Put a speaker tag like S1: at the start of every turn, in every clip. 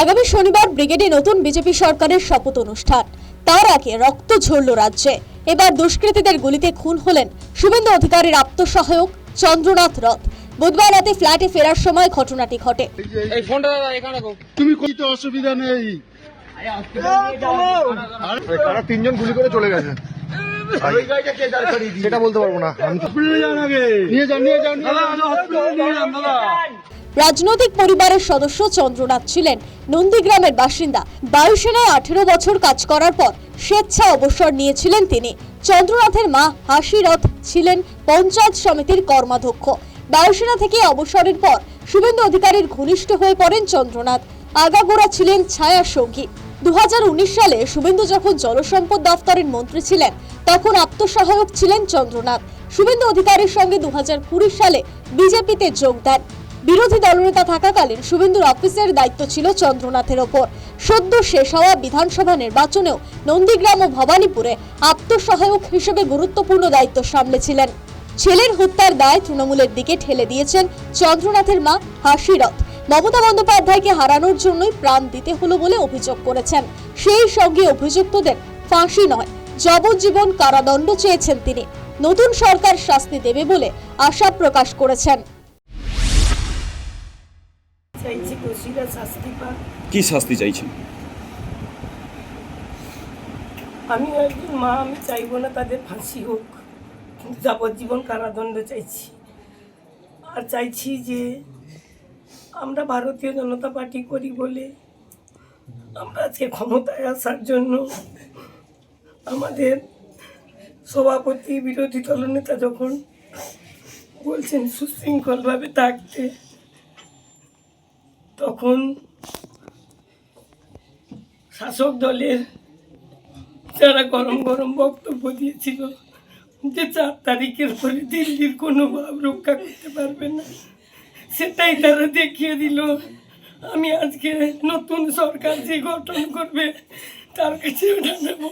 S1: আগামী শনিবার ব্রিগেডে নতুন বিজেপি সরকারের শপথ অনুষ্ঠান। তার আগে রক্ত ঝরল রাজ্যে। এবার দুষ্কৃতীদের গুলিতে খুন হলেন শুভেন্দু অধিকারীর আত্মসহায়ক চন্দ্রনাথ রথ। বুধবার রাতে ফ্ল্যাটে ফেরার সময় ঘটনাটি ঘটে।
S2: এই ফোনটা দাদা এখানে রাখো।
S3: তুমি কই তো অসুবিধা নেই।
S4: তারা তিনজন গুলি করে চলে গেছে। সেটা বলতে পারবো না।
S3: নিয়ে যান দাদা।
S1: রাজনৈতিক পরিবারের সদস্য চন্দ্রনাথ ছিলেন নন্দীগ্রামের বাসিন্দা। বায়ুসেনায় 18 বছর কাজ করার পর স্বেচ্ছা অবসর নিয়েছিলেন তিনি। চন্দ্রনাথের মা হাসি রথ ছিলেন পঞ্চায়েত সমিতির কর্মাধ্যক্ষ। বায়ুসেনা থেকে অবসরের পর শুভেন্দু অধিকারীর ঘনিষ্ঠ হয়ে পড়েন চন্দ্রনাথ। আগাগোড়া ছিলেন ছায়া সঙ্গী। 2019 সালে শুভেন্দু যখন জলসম্পদ দফতরের মন্ত্রী ছিলেন তখন আত্মসহায়ক ছিলেন চন্দ্রনাথ। শুভেন্দু অধিকারীর সঙ্গে 2020 সালে বিজেপিতে যোগ দেন। বিরোধী দলনেতা থাকাকালীন শুভেন্দুর অফিসের দায়িত্ব ছিল চন্দ্রনাথের ওপর। সদ্য শেষ হওয়া বিধানসভা নির্বাচনেও নন্দীগ্রাম ও ভবানীপুরে আত্মসহায়ক হিসেবে গুরুত্বপূর্ণ দায়িত্ব সামলেছিলেন। ছেলের হত্যার দায় তৃণমূলের দিকে ঠেলে দিয়েছেন চন্দ্রনাথের মা হাসি রথ। মমতা বন্দ্যোপাধ্যায়কে হারানোর জন্যই প্রাণ দিতে হলো বলে অভিযোগ করেছেন। সেই সঙ্গে অভিযুক্তদের ফাঁসি নয়, যাবজ্জীবন কারাদণ্ড চেয়েছেন তিনি। নতুন সরকার শাস্তি দেবে বলে আশা প্রকাশ করেছেন।
S5: কি শাস্তি চাইছেন?
S6: আমি একজন মা, আমি চাইবো না তাদের ফাঁসি হোক, কিন্তু যাবজ্জীবন কারাদণ্ড চাইছি। আর চাইছি যে আমরা ভারতীয় জনতা পার্টি করি বলে আমরা আজকে ক্ষমতায় আসার জন্য আমাদের সভাপতি বিরোধী দলনেতা যখন বলছেন সুশৃঙ্খলভাবে থাকতে, তখন শাসক দলের যারা গরম গরম বক্তব্য দিয়েছিল যে 4 তারিখের পরে দিল্লির কোনো ভাব রক্ষা করতে পারবে না, সেটাই তারা দেখিয়ে দিল। আমি আজকে নতুন সরকার যে গঠন করবে তার কাছে জানাবো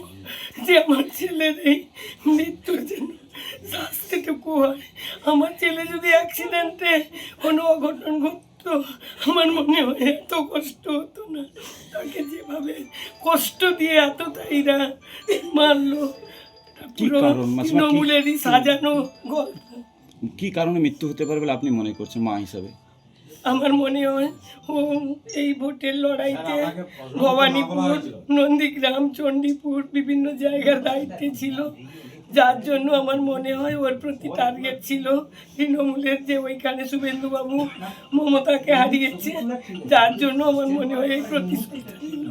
S6: যে আমার ছেলের এই মৃত্যুর জন্য শাস্তিটুকু হয়। আমার ছেলে যদি অ্যাক্সিডেন্টে কোনো অঘটন ঘটতো, আমার মনে হয় এত কষ্ট হতো না। তাকে যেভাবে কষ্ট দিয়ে এতটাইরা মারলো, তৃণমূলেরই সাজানো গল্প।
S5: কি কারণে মৃত্যু হতে পারে বলে আপনি মনে করছেন মা হিসাবে?
S6: আমার মনে হয় ও এই ভোটের লড়াইতে ভবানীপুর, নন্দীগ্রাম, চণ্ডীপুর বিভিন্ন জায়গার দায়িত্বে ছিল, যার জন্য আমার মনে হয় ওর প্রতি টার্গেট ছিল তৃণমূলের, যে ওইখানে শুভেন্দুবাবু মমতাকে হারিয়েছে, যার জন্য আমার মনে হয় এই প্রতিশ্রুতি ছিল।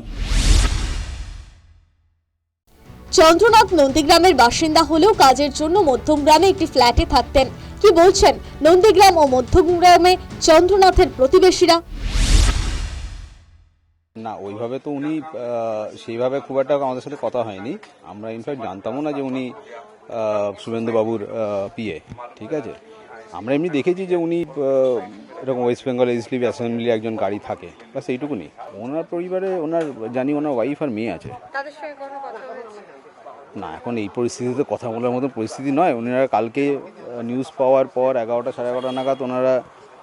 S1: চন্দ্রনাথ নন্দীগ্রামের বাসিন্দা হলেও কাজের জন্য মধ্যমগ্রামে একটি ফ্ল্যাটে থাকতেন। কি বলছেন নন্দীগ্রাম ও মধ্যমগ্রামে চন্দ্রনাথের প্রতিবেশীরা?
S7: না, ওইভাবে তো উনি সেইভাবে খুব একটা আমাদের সাথে কথা হয়নি। আমরা ইনফ্যাক্ট জানতামও না যে উনি শুভেন্দুবাবুর পিএ। ঠিক আছে, আমরা এমনি দেখেছি যে উনি এরকম ওয়েস্ট বেঙ্গল লেজিসলেটিভ অ্যাসেম্বলি একজন গাড়ি থাকে, বাস এইটুকুনি। ওনার পরিবারে ওনার জানি ওনার ওয়াইফ আর মেয়ে আছে। না, এখন এই পরিস্থিতিতে কথা বলার মতো পরিস্থিতি নয়। ওনারা কালকে নিউজ পাওয়ার পর 11টা সাড়ে 11টা নাগাদ ওনারা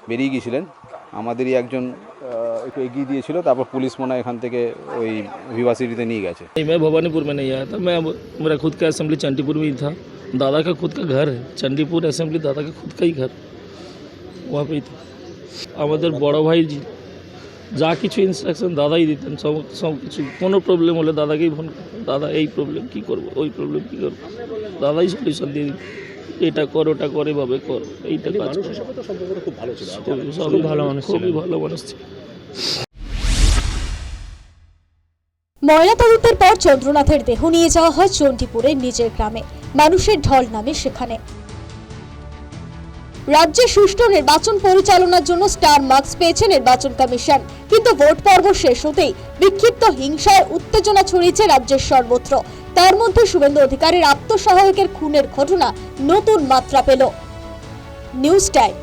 S7: বেরিয়ে গিয়েছিলেন। আমাদেরই একজন একটু এগিয়ে দিয়েছিল, তারপর পুলিশ মনে হয় এখান থেকে ওই विवा सिटी नहीं गए।
S8: मैं भवानीपुर में नहीं आया था, मैं मेरा खुद का असेंबली चंडीपुर में ही था। दादा का खुद का घर है चंडीपुर असेंबली, दादा का खुद का ही घर वहाँ पे ही था। আমাদের বড় ভাই যা কিছু ইনস্ট্রাকশন দাদাই দিতেন, সব কিছু। কোনো প্রবলেম হলে দাদাকেই ফোন করতেন, দাদা এই প্রবলেম কী করবো, ওই প্রবলেম কী করবো, দাদাই সলিউশন দিয়ে দিত। এটা কর, ওটা করে, এভাবে কর, এইটা কাজ কর। খুব ভালো ছিল, খুবই ভালো মানুষ, খুবই ভালো মানুষ ছিল।
S1: ময়নাতদন্তের পর চন্দ্রনাথের দেহ নিয়ে যাওয়া হয় চণ্ডীপুরের নিজের গ্রামে। মানুষের ঢল নামে সেখানে। রাজ্যে সুষ্ঠু নির্বাচন পরিচালনার জন্য স্টার মার্কস পেয়েছে নির্বাচন কমিশন, কিন্তু ভোট পর্ব শেষ হতেই বিক্ষিপ্ত হিংসার উত্তেজনা ছড়িয়েছে রাজ্যের সর্বত্র। তার মধ্যে শুভেন্দু অধিকারীর আত্মসহায়কের খুনের ঘটনা নতুন মাত্রা পেল। News time.